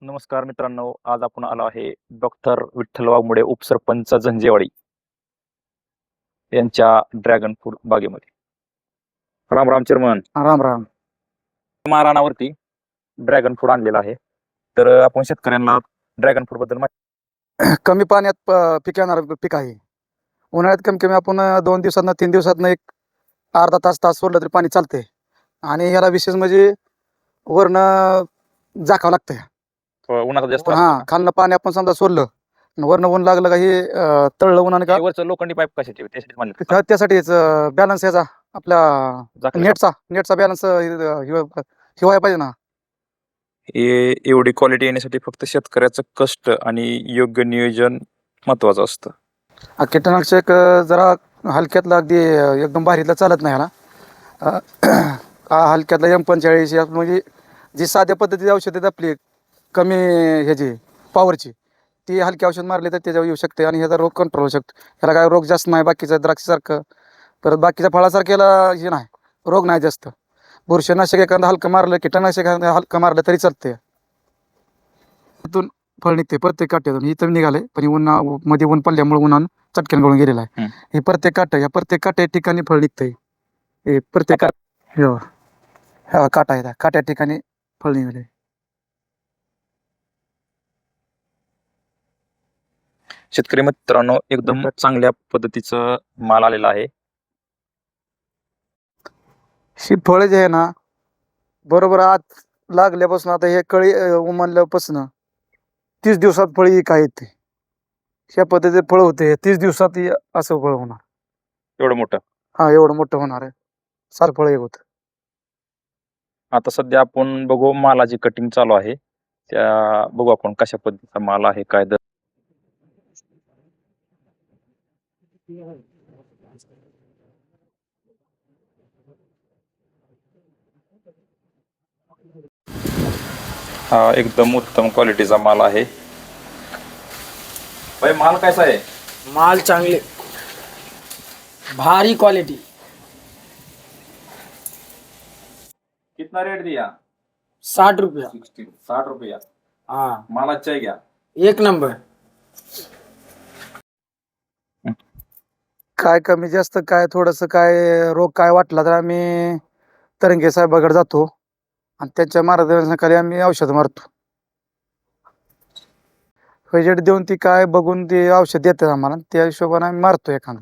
नमस्कार मित्रांनो, आज आपण आलो आहे डॉक्टर विठ्ठल वाघमोडे उपसरपंच झंजेवाडी यांच्या ड्रॅगन फ्रूट बागेमध्ये. राम राम चेअरमन. राम राम. महाराणावरती ड्रॅगन फ्रूट आणलेला आहे, तर आपण शेतकऱ्यांना ड्रॅगन फ्रूट बद्दल कमी पाण्यात पीक येणार पीक आहे. उन्हाळ्यात कमी कमी आपण 2 दिवसातनं 3 दिवसातनं एक अर्धा तास सोडलं तरी पाणी चालतंय. आणि ह्याला विशेष म्हणजे वरनं झाकावं लागतंय. उन्हाचा जास्त खालनं पाणी आपण समजा सोडलं आणि वरनं ऊन लागलं का हे तळलं उन्हाने का वरचं लोखंडी पाईप कशाचे त्यासाठी म्हणले त्यासाठीच बॅलन्स याचा आपल्या नेटचा बॅलन्स हिवाय पाहिजे ना. एवढी क्वालिटी येण्यासाठी फक्त शेतकऱ्याचं कष्ट आणि योग्य नियोजन महत्वाचं असतं. कीटकनाशक जरा हलक्यातला अगदी एकदम भारीतला चालत नाही ह्याला. हलक्यातला M45 म्हणजे जी साध्या पद्धतीची औषध आहेत आपली कमी ह्याची पॉवरची, ती हलकी औषध मारली तर त्याच्यावर येऊ शकते आणि ह्याचा रोग कंट्रोल होऊ शकतो. ह्याला काय रोग जास्त नाही, बाकीचा द्राक्षासारखं परत बाकीच्या फळासारख्याला हे नाही, रोग नाही जास्त. बुरशीनाशक एखादं हलकं मारलं, कीटकनाशक एखादं हलकं मारलं तरी चालते. तिथून फळ निघते प्रत्येक काट्यातून. इथं निघाले पण मध्ये ऊन पडल्यामुळे उन्हानं चटक्यान गळून गेलेला आहे. हे प्रत्येक काट्या ठिकाणी फळ निघतंय. हे प्रत्येक काटा आहे, काट्या ठिकाणी फळ निघाले. शेतकरी मित्रांनो, एकदम चांगल्या पद्धतीचं माल आलेला आहे. ही फळं जे आहे ना, बरोबर आज लागल्यापासून आता हे कळी उमलल्यापासून 30 दिवसात फळी काय येते. ह्या पद्धतीचे फळ होते 30 दिवसात असं फळ होणार. एवढं मोठं? एवढं मोठं होणार आहे. सार फळ एक होत. आता सध्या आपण बघू मालाची कटिंग चालू आहे, त्या बघू आपण कशा पद्धतीचा माल आहे, काय दर. हा एकदम उत्तम क्वालिटीचा माल आहे. भाई माल कैसा है? माल चांगले, भारी क्वालिटी. कितना रेट दिया? 60 रुपया. 60 रुपया. हाँ, माल अच्छा है क्या? एक नंबर. काय कमी जास्त काय थोडंसं काय रोग काय वाटला तर आम्ही तरंगे साहेबाकडे जातो आणि त्यांच्या मार्गदर्शनाखाली आम्ही औषध मारतो. रिजल्ट देऊन ती काय बघून ती औषध देतात आम्हाला, त्या हिशोबाने आम्ही मारतो एखादं.